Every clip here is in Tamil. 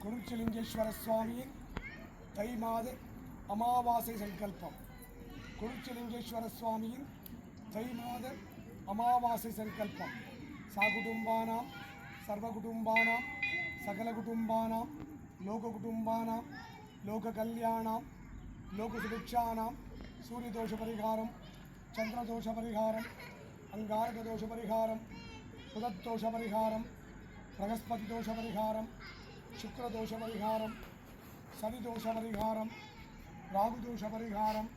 குருச்சலிங்கேஸ்வர சுவாமியின் தை மாத அமாவாசை சங்கல்பம். குருச்சலிங்கேஸ்வர சுவாமியின் தை மாத அமாவாசை சங்கல்பம். சாகுடும்பானாம் சர்வகுடும்பானாம் சகலகுடும்பானாம் லோககுடும்பானாம் லோககல்யாணாம் லோகசுபிக்ஷானாம் சூரியதோஷ பரிகாரம், சந்திரதோஷ பரிகாரம், அங்காரக தோஷ பரிகாரம், புதத்தோஷ பரிகாரம், பிரகஸ்பதி தோஷ பரிகாரம், சுக்ரதோஷ பரிகாரம், சனிதோஷ பரிகாரம், ராகுதோஷ பரிகாரம்,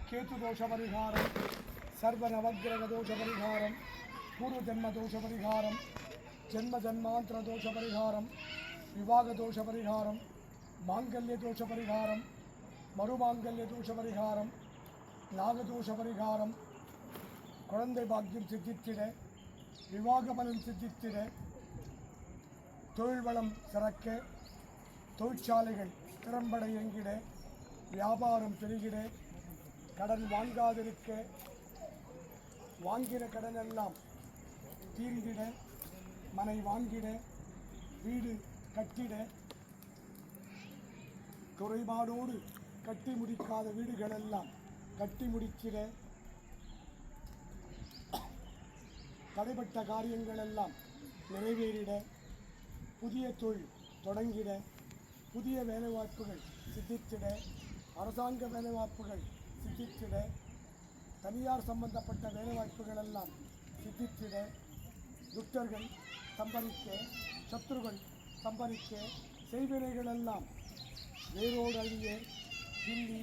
கேதுதோஷ பரிகாரம், சர்வ நவக்கிரக தோஷ பரிகாரம், பூர்வ ஜென்ம தோஷ பரிகாரம், ஜென்ம ஜன்மாந்திர தோஷ பரிகாரம், விவாக தோஷ பரிகாரம், மாங்கல்ய தோஷ பரிகாரம், மறுமாங்கல்ய தோஷ பரிகாரம், நாகதோஷ பரிகாரம், குழந்தை பாக்கியம் சித்தித்திட, விவாக பலன் சித்தித்திட, தொழில் வளம் சிறக்க, தொழிற்சாலைகள் திறம்பட இயங்கிட, வியாபாரம் பெருகிட, கடன் வாங்காதிருக்க, வாங்கின கடன் எல்லாம் தீர்ந்திட, மனை வாங்கிட, வீடு கட்டிட, குறைபாடோடு கட்டி முடிக்காத வீடுகளெல்லாம் கட்டி முடிக்கிற, தடைப்பட்ட காரியங்கள் எல்லாம் நிறைவேறிட, புதிய தொழில் தொடங்கிட, புதிய வேலைவாய்ப்புகள் சித்தித்திட, அரசாங்க வேலைவாய்ப்புகள் சித்தித்திட, தனியார் சம்பந்தப்பட்ட வேலைவாய்ப்புகள் எல்லாம் சித்தித்திட, துஷ்டர்கள் சம்பரிக்க, சத்துருகள் சம்பரிக்க, செய்வினைகள் எல்லாம் வேரோடு அழிய, பில்லி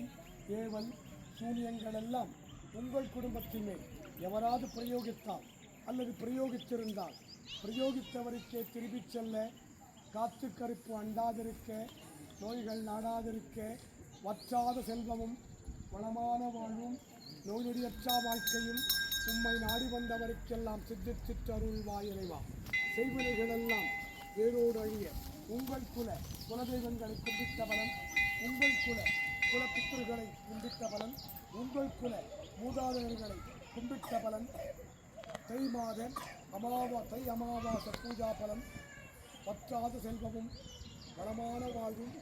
ஏவல் சூனியங்கள் எல்லாம் உங்கள் குடும்பத்தின் மேல் எவராது பிரயோகித்தால் அல்லது பிரயோகித்திருந்தால் பிரயோகித்தவருக்கே திரும்பிச் செல்ல, காத்து கருப்பு அண்டாதிருக்க, நோய்கள் நாடாதிருக்க, வற்றாத செல்வமும் வளமான வாழ்வும் நோயடியற்றா வாழ்க்கையும் உம்மை நாடி வந்தவருக்கெல்லாம் சித்தித்தருள்வாய் இறைவா. செய்வினைகளெல்லாம் வேரோடு அழிய, உங்கள் குலதெய்வங்களை கும்பிட்ட பலன், உங்கள் குலப்பித்திருகளை கும்பிட்ட பலன், உங்கள் மூதாதையர்களை கும்பிட்ட பலன், தை மாத தை அமாவாசை பூஜா பலன், வற்றாத செல்வமும் வளமான வாழ்வும்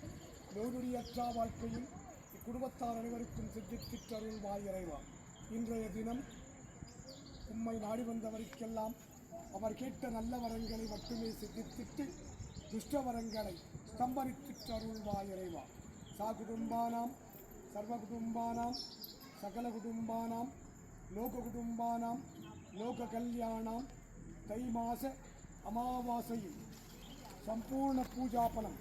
நோயுடியற்றா வாழ்க்கையும் இக்குடும்பத்தார் அனைவருக்கும் சித்தித்தருள்வாய் இறைவா. இன்றைய தினம் உம்மை நாடி வந்தவருக்கெல்லாம் அவர் கேட்ட நல்ல வரங்களை மட்டுமே சித்தித்து துஷ்டவரங்களை ஸ்தம்பரித்தருள்வாய் இறைவா. சாகுடும்பானாம் சர்வகுடும்பானாம் சகலகுடும்பானாம் லோககுடும்பானாம் லோககல்யாணாம் தை மாச அமாவாசையில் சம்பூர்ண பூஜாபலம்,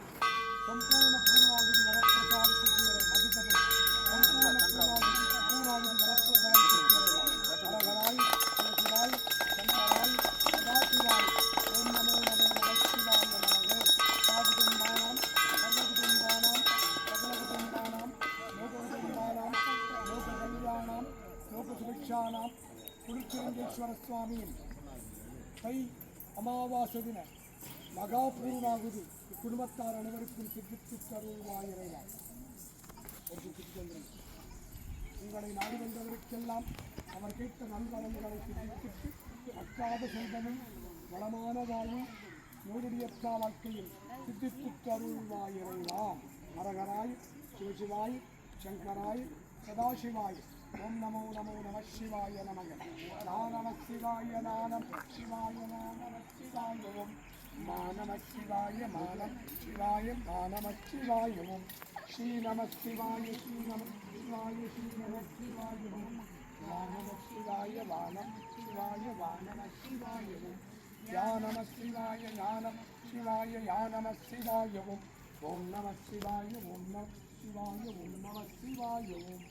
சம்பூர்ண பூர்ணாகுதி வரப்பிரசாதி சித்திரை மதிப்பது, சம்பூர்ண பூர்ணாகுதி வரப்பிரசாதி சித்திரை ஹரஹராய் சிவாய் சங்கராய் சதாசிவாய் ஓம் நமோ நமோ நமச்சிவாய நமக. சாகுடும்பானாம் சர்வகுடும்பானாம் சகலகுடும்பானாம் லோககுடும்பானாம் லோககல்யாணாம் லோகசுபிக்ஷானாம் குருச்சலிங்கேஸ்வர சுவாமியின் தை அமாவாசை தின மகாபூர்ணாகுதி இக்குடும்பத்தார் அனைவருக்கும் சித்தித்தருள்வாய் இறைவா. உங்களை நாடி வந்தவருக்கெல்லாம் அவர் கேட்ட நல்வளங்களை சித்தித்து அற்றாத செல்வமும் வளமான வாழ்வும் நோயுடியற்றா வாழ்க்கையில் சித்தித்தருள்வாய் இறைவா. ஹரஹராய் சிவசிவாய் சங்கராய் சதாசிவாய் ஓம் நமோ நமோ நம சிவாய நமக. நம சிவாய நம சிவாய நம சிவாய ஓம் நம சிவாய மானம் சிவாய நம சிவாய ஓம் ஸ்ரீ நம சிவாய ஸ்ரீ நம சிவாய ஸ்ரீ நம சிவாய ஓம் நம சிவாய வானம் சிவாய வானம சிவாய ஓம் யா நம சிவாய ஞானம் சிவாய யா நம சிவாய ஓம் நம சிவாய ஓம் நம சிவாய ஓம் நம சிவாய ஓம்.